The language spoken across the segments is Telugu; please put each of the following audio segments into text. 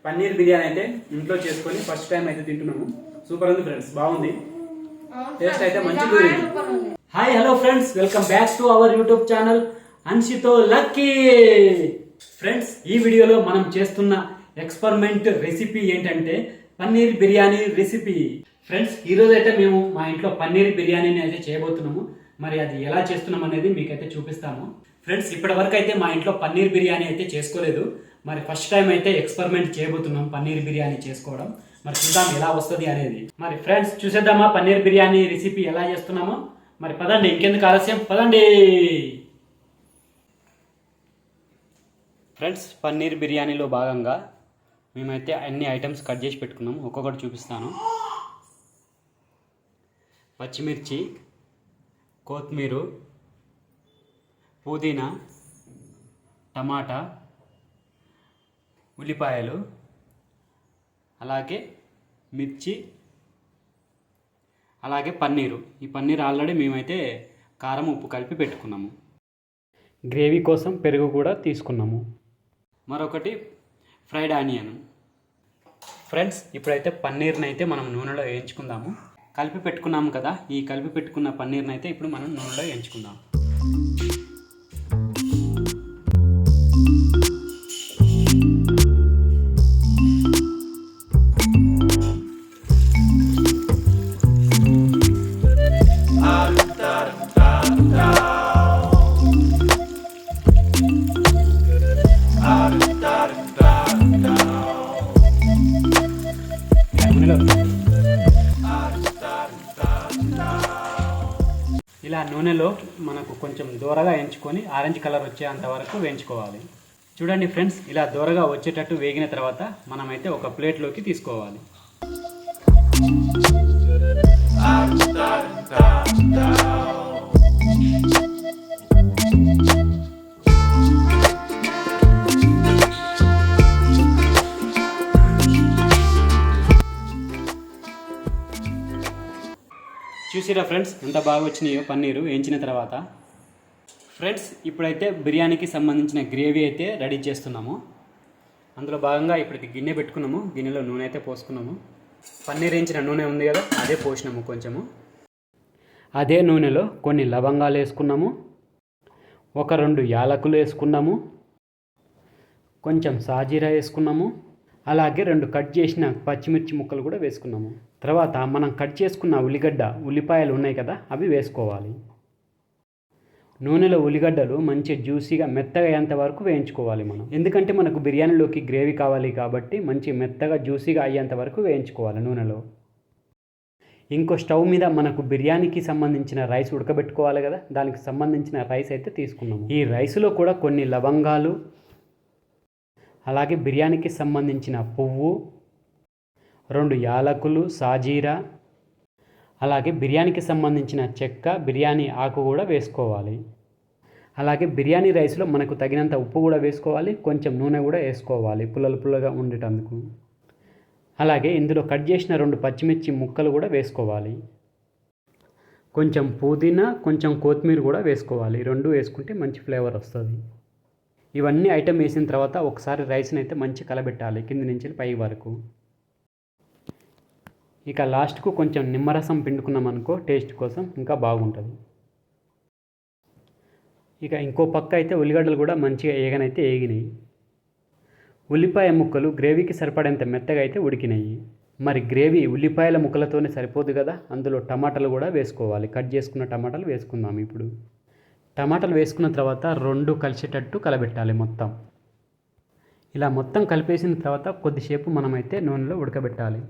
పన్నీర్ బిర్యానీ అయితే ఇంట్లో చేసుకొని ఫస్ట్ టైం అయితే తింటున్నాము. సూపర్ ఉంది ఫ్రెండ్స్, బాగుంది. టేస్ట్ అయితే మంచి కుదిరింది. Hi hello friends, welcome back to our YouTube channel అన్షితో లక్కీ. ఫ్రెండ్స్, ఈ వీడియోలో మనం చేస్తున్న ఎక్స్పెరిమెంట్ రెసిపీ ఏంటంటే పన్నీర్ బిర్యానీ రెసిపీ. ఫ్రెండ్స్, ఈరోజు అయితే మేము మా ఇంట్లో పన్నీర్ బిర్యానీని అయితే చేయబోతున్నాము. మరి అది ఎలా చేస్తున్నాం అనేది మీకైతే చూపిస్తాము. ఫ్రెండ్స్, ఇప్పటి వరకు అయితే మా ఇంట్లో పన్నీర్ బిర్యానీ అయితే చేసుకోలేదు. మరి ఫస్ట్ టైం అయితే ఎక్స్పెరిమెంట్ చేయబోతున్నాం పన్నీర్ బిర్యానీ చేసుకోవడం. మరి చూద్దాం ఎలా వస్తుంది అనేది. మరి ఫ్రెండ్స్, చూసేద్దామా పన్నీర్ బిర్యానీ రెసిపీ ఎలా చేస్తున్నామో. మరి పదండి, ఇంకెందుకు ఆలస్యం, పదండి. ఫ్రెండ్స్, పన్నీర్ బిర్యానీలో భాగంగా మేమైతే అన్ని ఐటమ్స్ కట్ చేసి పెట్టుకున్నాము. ఒక్కొక్కటి చూపిస్తాను. పచ్చిమిర్చి, కొత్తిమీర, పుదీనా, టమాటా, ఉల్లిపాయలు, అలాగే మిర్చి, అలాగే పన్నీరు. ఈ పన్నీర్ ఆల్రెడీ మేమైతే కారం ఉప్పు కలిపి పెట్టుకున్నాము. గ్రేవీ కోసం పెరుగు కూడా తీసుకున్నాము. మరొకటి ఫ్రైడ్ ఆనియన్. ఫ్రెండ్స్, ఇప్పుడైతే పన్నీర్ని అయితే మనం నూనెలో వేయించుకుందాము. కలిపి పెట్టుకున్నాము కదా, ఈ కలిపి పెట్టుకున్న పన్నీర్ని అయితే ఇప్పుడు మనం నూనెలో వేయించుకుందాం. ఇలా నూనెలో మనకు కొంచెం దూరగా వేయించుకొని ఆరెంజ్ కలర్ వచ్చేంత వరకు వేయించుకోవాలి. చూడండి ఫ్రెండ్స్, ఇలా దూరగా వచ్చేటట్టు వేగిన తర్వాత మనమైతే ఒక ప్లేట్లోకి తీసుకోవాలి. చూసిరా ఫ్రెండ్స్, ఎంత బాగా వచ్చినాయో పన్నీరు వేయించిన తర్వాత. ఫ్రెండ్స్, ఇప్పుడైతే బిర్యానీకి సంబంధించిన గ్రేవీ అయితే రెడీ చేస్తున్నాము. అందులో భాగంగా ఇప్పటికి గిన్నె పెట్టుకున్నాము. గిన్నెలో నూనె అయితే పోసుకున్నాము. పన్నీర్ వేయించిన నూనె ఉంది కదా, అదే పోసినాము కొంచెము. అదే నూనెలో కొన్ని లవంగాలు వేసుకున్నాము, ఒక 2 యాలకులు వేసుకున్నాము, కొంచెం సాజీరా వేసుకున్నాము, అలాగే 2 కట్ చేసిన పచ్చిమిర్చి ముక్కలు కూడా వేసుకున్నాము. తర్వాత మనం కట్ చేసుకున్న ఉల్లిపాయలు ఉన్నాయి కదా, అవి వేసుకోవాలి. నూనెలో ఉల్లిగడ్డలు మంచి జ్యూసీగా మెత్తగా అయ్యేంత వరకు వేయించుకోవాలి మనం. ఎందుకంటే మనకు బిర్యానీలోకి గ్రేవీ కావాలి కాబట్టి మంచి మెత్తగా జ్యూసీగా అయ్యేంత వరకు వేయించుకోవాలి నూనెలో. ఇంకో స్టవ్ మీద మనకు బిర్యానీకి సంబంధించిన రైస్ ఉడకబెట్టుకోవాలి కదా, దానికి సంబంధించిన రైస్ అయితే తీసుకున్నాము. ఈ రైస్లో కూడా కొన్ని లవంగాలు, అలాగే బిర్యానీకి సంబంధించిన పువ్వు, 2 యాలకులు, సాజీరా, అలాగే బిర్యానీకి సంబంధించిన చెక్క, బిర్యానీ ఆకు కూడా వేసుకోవాలి. అలాగే బిర్యానీ రైస్లో మనకు తగినంత ఉప్పు కూడా వేసుకోవాలి, కొంచెం నూనె కూడా వేసుకోవాలి పుల్లగా ఉండేటందుకు. అలాగే ఇందులో కట్ చేసిన 2 పచ్చిమిర్చి ముక్కలు కూడా వేసుకోవాలి. కొంచెం పుదీనా, కొంచెం కొత్తిమీర కూడా వేసుకోవాలి. 2 వేసుకుంటే మంచి ఫ్లేవర్ వస్తుంది. ఇవన్నీ ఐటమ్ వేసిన తర్వాత ఒకసారి రైస్ని అయితే మంచి కలబెట్టాలి కింది నుంచి పై వరకు. ఇక లాస్ట్కు కొంచెం నిమ్మరసం పిండుకున్నాం అనుకో, టేస్ట్ కోసం ఇంకా బాగుంటుంది. ఇక ఇంకో పక్క అయితే ఉల్లిగడ్డలు కూడా మంచిగా ఏగినాయి. ఉల్లిపాయ ముక్కలు గ్రేవీకి సరిపడేంత మెత్తగా అయితే ఉడికినాయి. మరి గ్రేవీ ఉల్లిపాయల ముక్కలతోనే సరిపోదు కదా, అందులో టమాటాలు కూడా వేసుకోవాలి. కట్ చేసుకున్న టమాటాలు వేసుకుందాం ఇప్పుడు. టమాటాలు వేసుకున్న తర్వాత 2 కలిసేటట్టు కలబెట్టాలి మొత్తం. ఇలా మొత్తం కలిపేసిన తర్వాత కొద్దిసేపు మనమైతే నూనెలో ఉడకబెట్టాలి.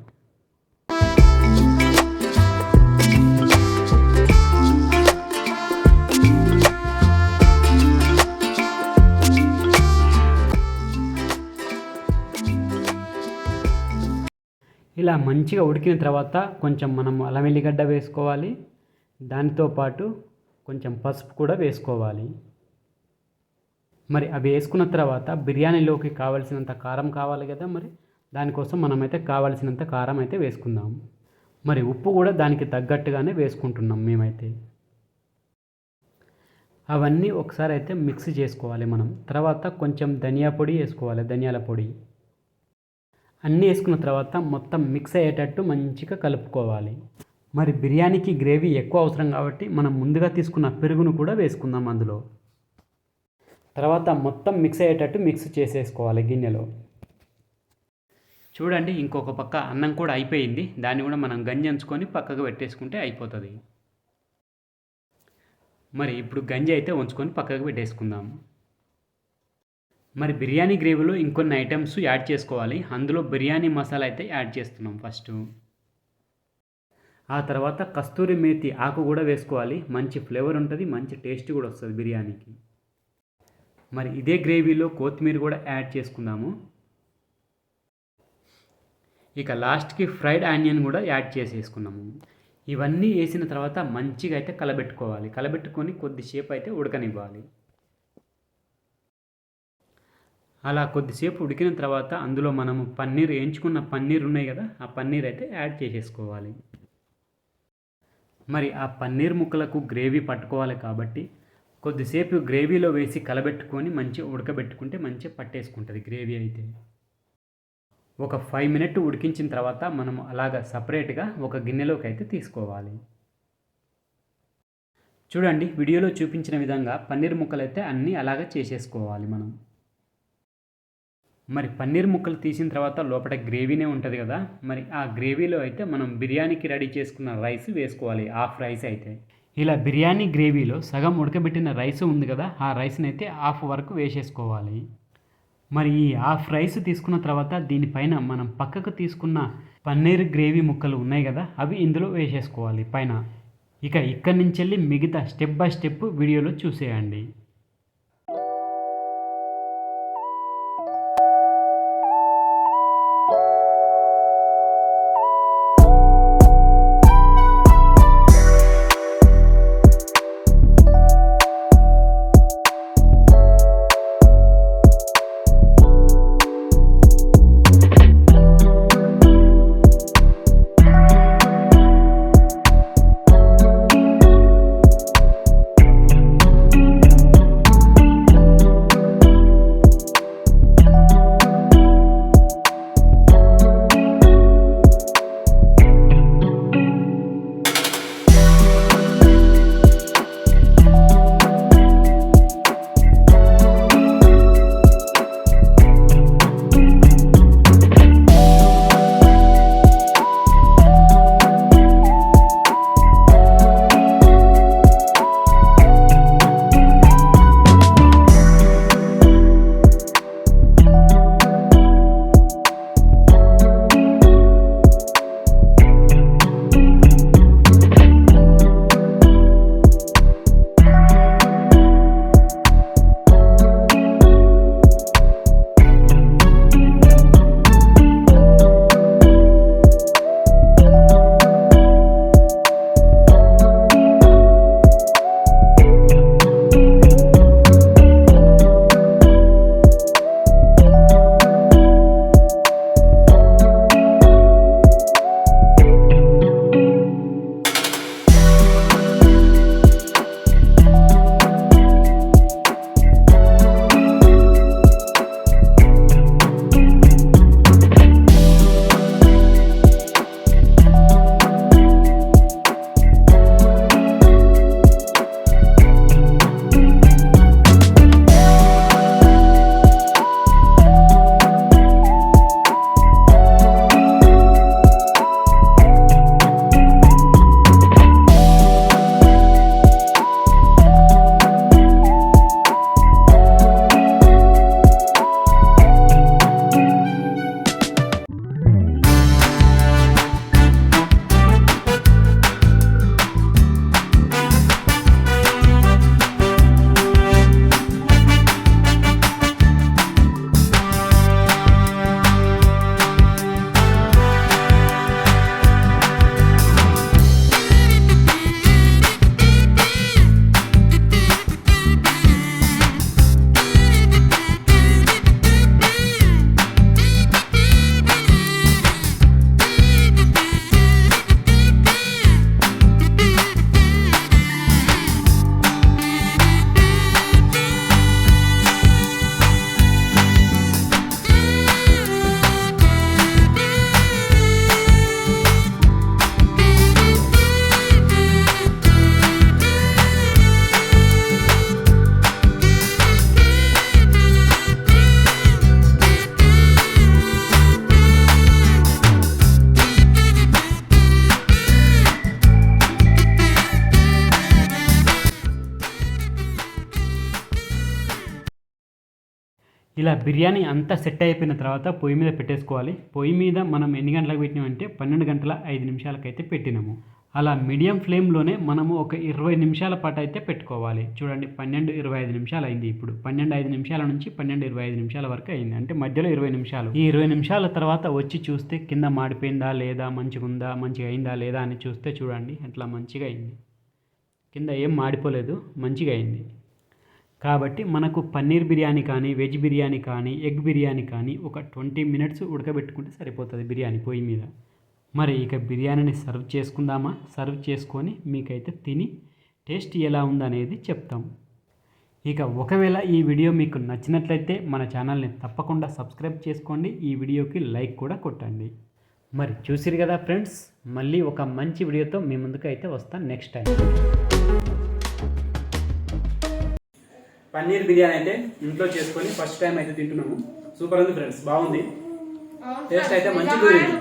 ఇలా మంచిగా ఉడికిన తర్వాత కొంచెం మనం అల్లం వెల్లిగడ్డ వేసుకోవాలి. దానితో పాటు కొంచెం పసుపు కూడా వేసుకోవాలి. మరి అవి వేసుకున్న తర్వాత బిర్యానీలోకి కావలసినంత కారం కావాలి కదా, మరి దానికోసం మనమైతే కావలసినంత కారం అయితే వేసుకుందాం. మరి ఉప్పు కూడా దానికి తగ్గట్టుగానే వేసుకుంటున్నాం మేమైతే. అవన్నీ ఒకసారి అయితే మిక్స్ చేసుకోవాలి మనం. తర్వాత కొంచెం ధనియా పొడి వేసుకోవాలి, ధనియాల పొడి. అన్నీ వేసుకున్న తర్వాత మొత్తం మిక్స్ అయ్యేటట్టు మంచిగా కలుపుకోవాలి. మరి బిర్యానీకి గ్రేవీ ఎక్కువ అవసరం కాబట్టి మనం ముందుగా తీసుకున్న పెరుగును కూడా వేసుకుందాం అందులో. తర్వాత మొత్తం మిక్స్ అయ్యేటట్టు మిక్స్ చేసేసుకోవాలి గిన్నెలో. చూడండి, ఇంకొక పక్క అన్నం కూడా అయిపోయింది. దాన్ని కూడా మనం గంజి అంచుకొని పక్కకు పెట్టేసుకుంటే అయిపోతుంది. మరి ఇప్పుడు గంజి అయితే ఉంచుకొని పక్కకు పెట్టేసుకుందాం. మరి బిర్యానీ గ్రేవీలో ఇంకొన్ని ఐటమ్స్ యాడ్ చేసుకోవాలి. అందులో బిర్యానీ మసాలా అయితే యాడ్ చేస్తున్నాం ఫస్ట్. ఆ తర్వాత కస్తూరి మేతి ఆకు కూడా వేసుకోవాలి. మంచి ఫ్లేవర్ ఉంటుంది, మంచి టేస్ట్ కూడా వస్తుంది బిర్యానీకి. మరి ఇదే గ్రేవీలో కొత్తిమీర కూడా యాడ్ చేసుకుందాము. ఇక లాస్ట్కి ఫ్రైడ్ ఆనియన్ కూడా యాడ్ చేసేసుకున్నాము. ఇవన్నీ వేసిన తర్వాత మంచిగా అయితే కలబెట్టుకోవాలి. కలబెట్టుకొని కొద్దిసేపు అయితే ఉడకనివ్వాలి. అలా కొద్దిసేపు ఉడికిన తర్వాత అందులో మనము వేయించుకున్న పన్నీర్ ఉన్నాయి కదా, ఆ పన్నీర్ అయితే యాడ్ చేసేసుకోవాలి. మరి ఆ పన్నీర్ ముక్కలకు గ్రేవీ పట్టుకోవాలి కాబట్టి కొద్దిసేపు గ్రేవీలో వేసి కలబెట్టుకొని మంచిగా ఉడకబెట్టుకుంటే మంచిగా పట్టేసుకుంటుంది గ్రేవీ అయితే. ఒక 5 మినిట్ ఉడికించిన తర్వాత మనం అలాగ సపరేట్గా ఒక గిన్నెలోకి అయితే తీసుకోవాలి. చూడండి, వీడియోలో చూపించిన విధంగా పన్నీర్ ముక్కలు అయితే అన్నీ అలాగే చేసేసుకోవాలి మనం. మరి పన్నీర్ ముక్కలు తీసిన తర్వాత లోపల గ్రేవీనే ఉంటుంది కదా, మరి ఆ గ్రేవీలో అయితే మనం బిర్యానీకి రెడీ చేసుకున్న రైస్ వేసుకోవాలి. హాఫ్ రైస్ అయితే ఇలా బిర్యానీ గ్రేవీలో సగం ఉడకబెట్టిన రైస్ ఉంది కదా, ఆ రైస్ని అయితే హాఫ్ వరకు వేసేసుకోవాలి. మరి ఈ హాఫ్ రైస్ తీసుకున్న తర్వాత దీనిపైన మనం పక్కకు తీసుకున్న పన్నీర్ గ్రేవీ ముక్కలు ఉన్నాయి కదా, అవి ఇందులో వేసేసుకోవాలి పైన. ఇక ఇక్కడి నుంచి వెళ్ళి మిగతా స్టెప్ బై స్టెప్ వీడియోలో చూసేయండి. ఇలా బిర్యానీ అంతా సెట్ అయిపోయిన తర్వాత పొయ్యి మీద పెట్టేసుకోవాలి. పొయ్యి మీద మనం ఎన్ని గంటలకు పెట్టినామంటే 12 గంటల 5 నిమిషాలకైతే పెట్టినాము. అలా మీడియం ఫ్లేమ్లోనే మనము ఒక 20 నిమిషాల పాటు అయితే పెట్టుకోవాలి. చూడండి 12-25 నిమిషాలు అయింది. ఇప్పుడు 12-5 నిమిషాల నుంచి 12-25 నిమిషాల వరకు అయింది. అంటే మధ్యలో 20 నిమిషాలు. ఈ 20 నిమిషాల తర్వాత వచ్చి చూస్తే కింద మాడిపోయిందా లేదా, మంచిగా ఉందా, మంచిగా అయిందా లేదా అని చూస్తే చూడండి ఎట్లా మంచిగా అయింది. కింద ఏం మాడిపోలేదు, మంచిగా అయింది. కాబట్టి మనకు పన్నీర్ బిర్యానీ కానీ, వెజ్ బిర్యానీ కానీ, ఎగ్ బిర్యానీ కానీ ఒక 20 మినిట్స్ ఉడకబెట్టుకుంటే సరిపోతుంది బిర్యానీ పొయ్యి మీద. మరి ఇక బిర్యానీని సర్వ్ చేసుకుందామా? సర్వ్ చేసుకొని మీకైతే తిని టేస్ట్ ఎలా ఉందనేది చెప్తాం. ఇక ఒకవేళ ఈ వీడియో మీకు నచ్చినట్లయితే మన ఛానల్ని తప్పకుండా సబ్స్క్రైబ్ చేసుకోండి. ఈ వీడియోకి లైక్ కూడా కొట్టండి. మరి చూసిరు కదా ఫ్రెండ్స్, మళ్ళీ ఒక మంచి వీడియోతో మీ ముందుకు అయితే వస్తాను నెక్స్ట్ టైం. పన్నీర్ బిర్యానీ అయితే ఇంట్లో చేసుకొని ఫస్ట్ టైం అయితే తింటున్నాము. సూపర్ ఉంది ఫ్రెండ్స్, బాగుంది. టేస్ట్ అయితే మంచిగా కుదిరింది.